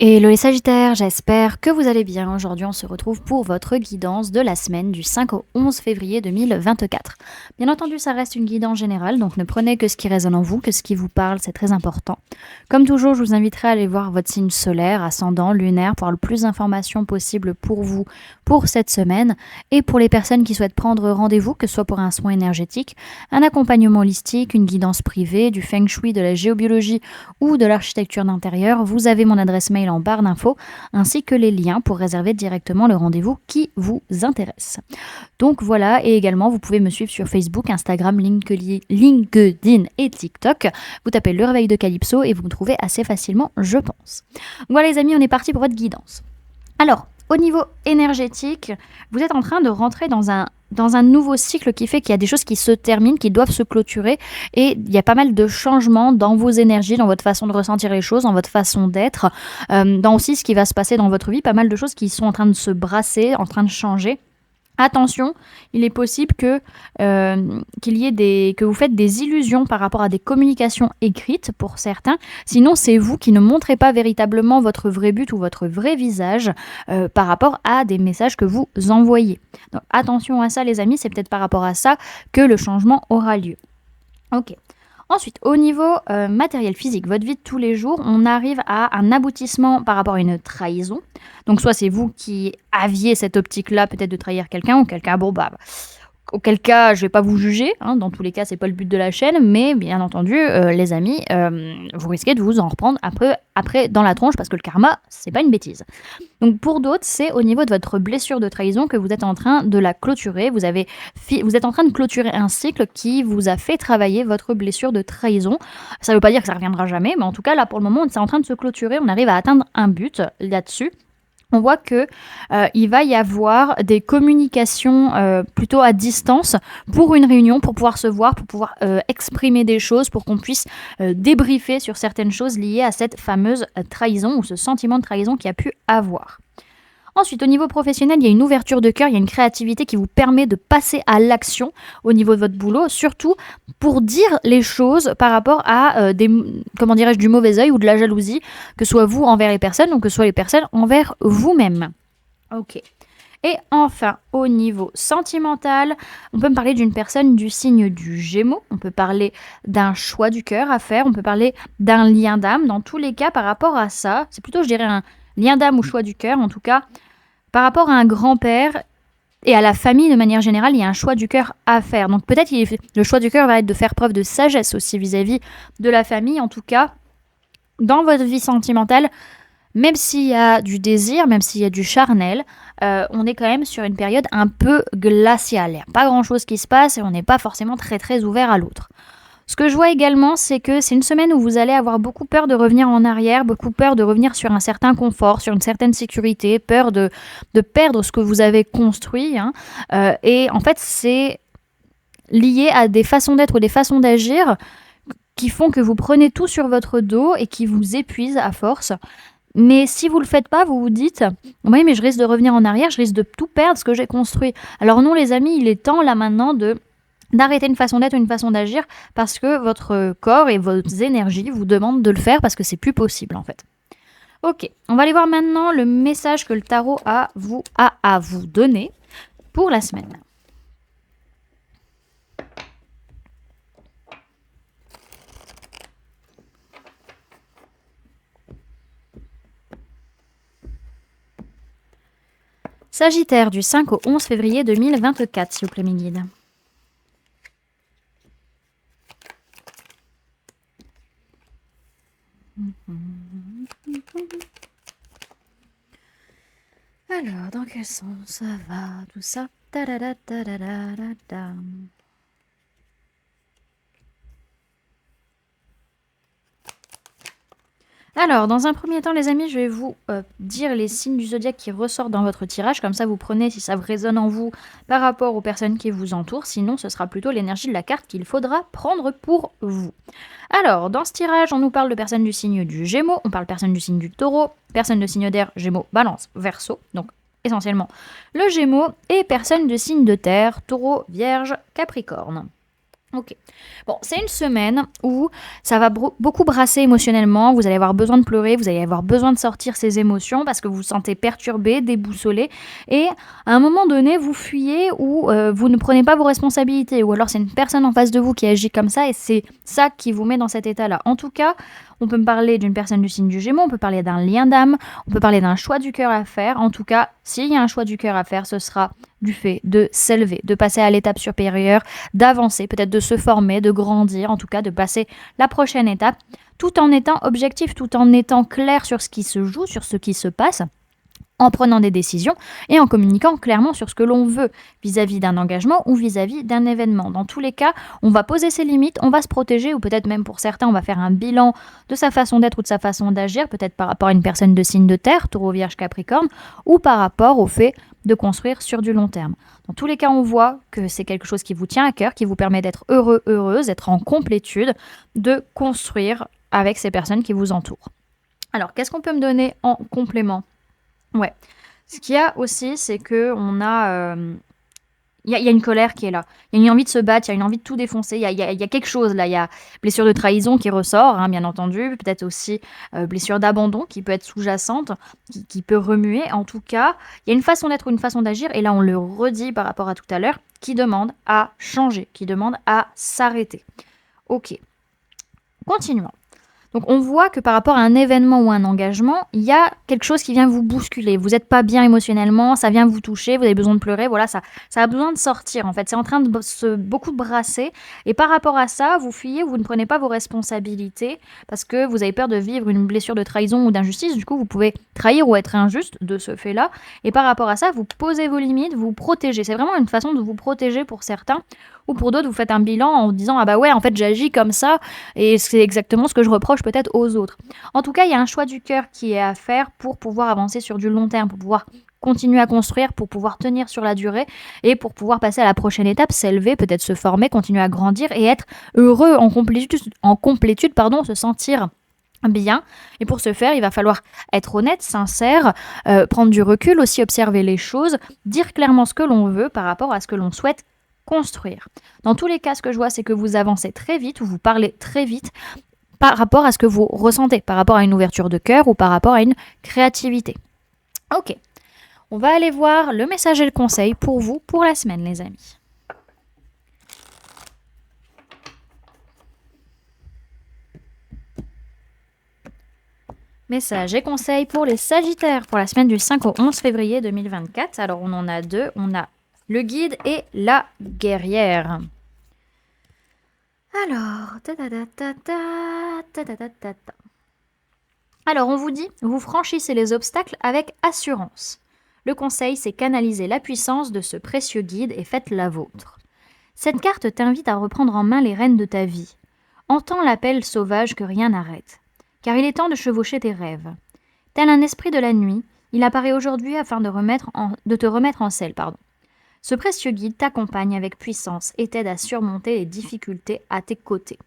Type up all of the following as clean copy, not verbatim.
Hello les Sagittaires, j'espère que vous allez bien. Aujourd'hui, on se retrouve pour votre guidance de la semaine du 5 au 11 février 2024. Bien entendu, ça reste une guidance générale, donc ne prenez que ce qui résonne en vous, que ce qui vous parle, c'est très important. Comme toujours, je vous inviterai à aller voir votre signe solaire, ascendant, lunaire, pour avoir le plus d'informations possible pour vous pour cette semaine. Et pour les personnes qui souhaitent prendre rendez-vous, que ce soit pour un soin énergétique, un accompagnement holistique, une guidance privée, du feng shui, de la géobiologie ou de l'architecture d'intérieur, vous avez mon adresse mail en barre d'infos, ainsi que les liens pour réserver directement le rendez-vous qui vous intéresse. Donc voilà, et également vous pouvez me suivre sur Facebook, Instagram, LinkedIn et TikTok. Vous tapez le réveil de Calypso et vous me trouvez assez facilement, je pense. Voilà les amis, on est parti pour votre guidance. Alors, au niveau énergétique, vous êtes en train de rentrer dans un nouveau cycle qui fait qu'il y a des choses qui se terminent, qui doivent se clôturer, et il y a pas mal de changements dans vos énergies, dans votre façon de ressentir les choses, dans votre façon d'être, dans aussi ce qui va se passer dans votre vie, pas mal de choses qui sont en train de se brasser, en train de changer. Attention, il est possible que vous faites des illusions par rapport à des communications écrites pour certains. Sinon, c'est vous qui ne montrez pas véritablement votre vrai but ou votre vrai visage par rapport à des messages que vous envoyez. Donc attention à ça les amis, c'est peut-être par rapport à ça que le changement aura lieu. Ok. Ensuite, au niveau matériel physique, votre vie de tous les jours, on arrive à un aboutissement par rapport à une trahison. Donc soit c'est vous qui aviez cette optique-là peut-être de trahir quelqu'un, ou quelqu'un, auquel cas je vais pas vous juger, hein, dans tous les cas c'est pas le but de la chaîne, mais bien entendu les amis, vous risquez de vous en reprendre après dans la tronche, parce que le karma c'est pas une bêtise. Donc pour d'autres, c'est au niveau de votre blessure de trahison que vous êtes en train de la clôturer. Vous êtes en train de clôturer un cycle qui vous a fait travailler votre blessure de trahison. Ça ne veut pas dire que ça ne reviendra jamais, mais en tout cas là pour le moment c'est en train de se clôturer. On arrive à atteindre un but là-dessus. On voit que il va y avoir des communications plutôt à distance pour une réunion, pour pouvoir se voir, pour pouvoir exprimer des choses, pour qu'on puisse débriefer sur certaines choses liées à cette fameuse trahison ou ce sentiment de trahison qu'il y a pu avoir. Ensuite, au niveau professionnel, il y a une ouverture de cœur, il y a une créativité qui vous permet de passer à l'action au niveau de votre boulot, surtout pour dire les choses par rapport à du mauvais œil ou de la jalousie, que ce soit vous envers les personnes ou que ce soit les personnes envers vous-même. Ok. Et enfin, au niveau sentimental, on peut me parler d'une personne du signe du Gémeaux, on peut parler d'un choix du cœur à faire, on peut parler d'un lien d'âme. Dans tous les cas, par rapport à ça, c'est plutôt, je dirais, un lien d'âme ou choix du cœur, en tout cas, par rapport à un grand-père et à la famille de manière générale, il y a un choix du cœur à faire. Donc peut-être le choix du cœur va être de faire preuve de sagesse aussi vis-à-vis de la famille. En tout cas, dans votre vie sentimentale, même s'il y a du désir, même s'il y a du charnel, on est quand même sur une période un peu glaciale. Il n'y a pas grand-chose qui se passe et on n'est pas forcément très très ouvert à l'autre. Ce que je vois également, c'est que c'est une semaine où vous allez avoir beaucoup peur de revenir en arrière, beaucoup peur de revenir sur un certain confort, sur une certaine sécurité, peur de perdre ce que vous avez construit. Et en fait, c'est lié à des façons d'être ou des façons d'agir qui font que vous prenez tout sur votre dos et qui vous épuisent à force. Mais si vous le faites pas, vous vous dites « Oui, mais je risque de revenir en arrière, je risque de tout perdre ce que j'ai construit. » Alors non, les amis, il est temps là maintenant d'arrêter une façon d'être, une façon d'agir, parce que votre corps et vos énergies vous demandent de le faire parce que c'est plus possible en fait. Ok, on va aller voir maintenant le message que le tarot a à vous donner pour la semaine. Sagittaire du 5 au 11 février 2024, s'il vous plaît mes guides. Alors, dans quel sens ça va, tout ça? Alors, dans un premier temps, les amis, je vais vous dire les signes du zodiaque qui ressortent dans votre tirage. Comme ça, vous prenez si ça résonne en vous par rapport aux personnes qui vous entourent. Sinon, ce sera plutôt l'énergie de la carte qu'il faudra prendre pour vous. Alors, dans ce tirage, on nous parle de personnes du signe du Gémeaux, on parle de personnes du signe du Taureau, personnes de signe d'air, Gémeaux, Balance, Verseau, donc essentiellement le Gémeaux, et personnes de signe de terre, Taureau, Vierge, Capricorne. OK. Bon, c'est une semaine où ça va beaucoup brasser émotionnellement. Vous allez avoir besoin de pleurer, vous allez avoir besoin de sortir ces émotions parce que vous vous sentez perturbé, déboussolé et à un moment donné, vous fuyez ou vous ne prenez pas vos responsabilités ou alors c'est une personne en face de vous qui agit comme ça et c'est ça qui vous met dans cet état-là. En tout cas, on peut me parler d'une personne du signe du Gémeaux, on peut parler d'un lien d'âme, on peut parler d'un choix du cœur à faire. En tout cas, s'il y a un choix du cœur à faire, ce sera du fait de s'élever, de passer à l'étape supérieure, d'avancer, peut-être de se former, de grandir, en tout cas de passer la prochaine étape, tout en étant objectif, tout en étant clair sur ce qui se joue, sur ce qui se passe, en prenant des décisions et en communiquant clairement sur ce que l'on veut vis-à-vis d'un engagement ou vis-à-vis d'un événement. Dans tous les cas, on va poser ses limites, on va se protéger ou peut-être même pour certains, on va faire un bilan de sa façon d'être ou de sa façon d'agir, peut-être par rapport à une personne de signe de terre, Taureau, Vierge, Capricorne, ou par rapport au fait de construire sur du long terme. Dans tous les cas, on voit que c'est quelque chose qui vous tient à cœur, qui vous permet d'être heureux, heureuse, d'être en complétude, de construire avec ces personnes qui vous entourent. Alors, qu'est-ce qu'on peut me donner en complément ? Ouais. Ce qu'il y a aussi, c'est que on a, il y a une colère qui est là. Il y a une envie de se battre, il y a une envie de tout défoncer. Il y a quelque chose là. Il y a blessure de trahison qui ressort, hein, bien entendu. Peut-être aussi blessure d'abandon qui peut être sous-jacente, qui peut remuer. En tout cas, il y a une façon d'être ou une façon d'agir. Et là, on le redit par rapport à tout à l'heure, qui demande à changer, qui demande à s'arrêter. Ok. Continuons. Donc on voit que par rapport à un événement ou un engagement, il y a quelque chose qui vient vous bousculer. Vous n'êtes pas bien émotionnellement, ça vient vous toucher, vous avez besoin de pleurer, voilà, ça a besoin de sortir en fait. C'est en train de se beaucoup brasser. Et par rapport à ça, vous fuyez, vous ne prenez pas vos responsabilités parce que vous avez peur de vivre une blessure de trahison ou d'injustice. Du coup, vous pouvez trahir ou être injuste de ce fait-là. Et par rapport à ça, vous posez vos limites, vous protégez. C'est vraiment une façon de vous protéger pour certains. Ou pour d'autres, vous faites un bilan en vous disant « Ah bah ouais, en fait, j'agis comme ça et c'est exactement ce que je reproche peut-être aux autres. » En tout cas, il y a un choix du cœur qui est à faire pour pouvoir avancer sur du long terme, pour pouvoir continuer à construire, pour pouvoir tenir sur la durée et pour pouvoir passer à la prochaine étape, s'élever, peut-être se former, continuer à grandir et être heureux en complétude, se sentir bien. Et pour ce faire, il va falloir être honnête, sincère, prendre du recul, aussi observer les choses, dire clairement ce que l'on veut par rapport à ce que l'on souhaite construire. Dans tous les cas, ce que je vois, c'est que vous avancez très vite ou vous parlez très vite par rapport à ce que vous ressentez, par rapport à une ouverture de cœur ou par rapport à une créativité. Ok, on va aller voir le message et le conseil pour vous pour la semaine, les amis. Message et conseil pour les Sagittaires pour la semaine du 5 au 11 février 2024. Alors, on en a deux. On a le guide et la guerrière. Alors, Alors, on vous dit, vous franchissez les obstacles avec assurance. Le conseil, c'est canaliser la puissance de ce précieux guide et faites la vôtre. Cette carte t'invite à reprendre en main les rênes de ta vie. Entends l'appel sauvage que rien n'arrête. Car il est temps de chevaucher tes rêves. Tel un esprit de la nuit, il apparaît aujourd'hui afin de te remettre en selle. Ce précieux guide t'accompagne avec puissance et t'aide à surmonter les difficultés à ses côtés.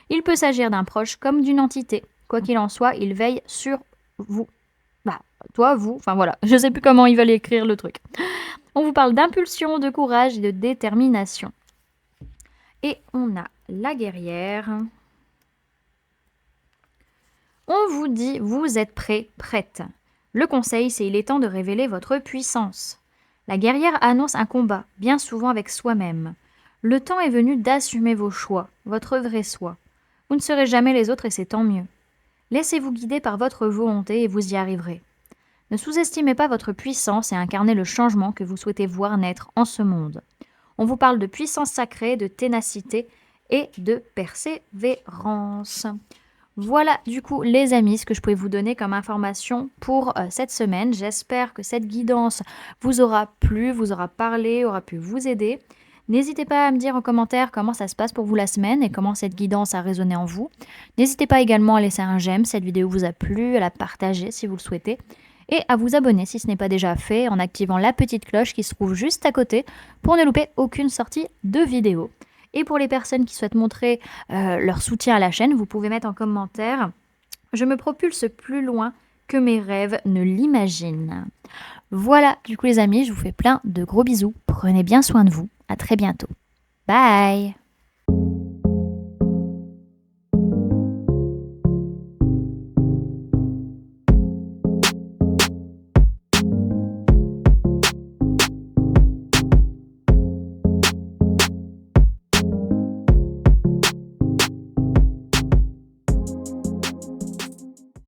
Il peut s'agir d'un proche comme d'une entité. Quoi qu'il en soit, il veille sur vous. Je ne sais plus comment ils veulent écrire le truc. On vous parle d'impulsion, de courage et de détermination. Et on a la guerrière. On vous dit, vous êtes prêts, prête. Le conseil, c'est il est temps de révéler votre puissance. La guerrière annonce un combat, bien souvent avec soi-même. Le temps est venu d'assumer vos choix, votre vrai soi. Vous ne serez jamais les autres et c'est tant mieux. Laissez-vous guider par votre volonté et vous y arriverez. Ne sous-estimez pas votre puissance et incarnez le changement que vous souhaitez voir naître en ce monde. On vous parle de puissance sacrée, de ténacité et de persévérance. Voilà du coup les amis ce que je pouvais vous donner comme information pour cette semaine. J'espère que cette guidance vous aura plu, vous aura parlé, aura pu vous aider. N'hésitez pas à me dire en commentaire comment ça se passe pour vous la semaine et comment cette guidance a résonné en vous. N'hésitez pas également à laisser un j'aime si cette vidéo vous a plu, à la partager si vous le souhaitez et à vous abonner si ce n'est pas déjà fait en activant la petite cloche qui se trouve juste à côté pour ne louper aucune sortie de vidéo. Et pour les personnes qui souhaitent montrer leur soutien à la chaîne, vous pouvez mettre en commentaire « Je me propulse plus loin que mes rêves ne l'imaginent ». Voilà, du coup les amis, je vous fais plein de gros bisous. Prenez bien soin de vous. À très bientôt. Bye!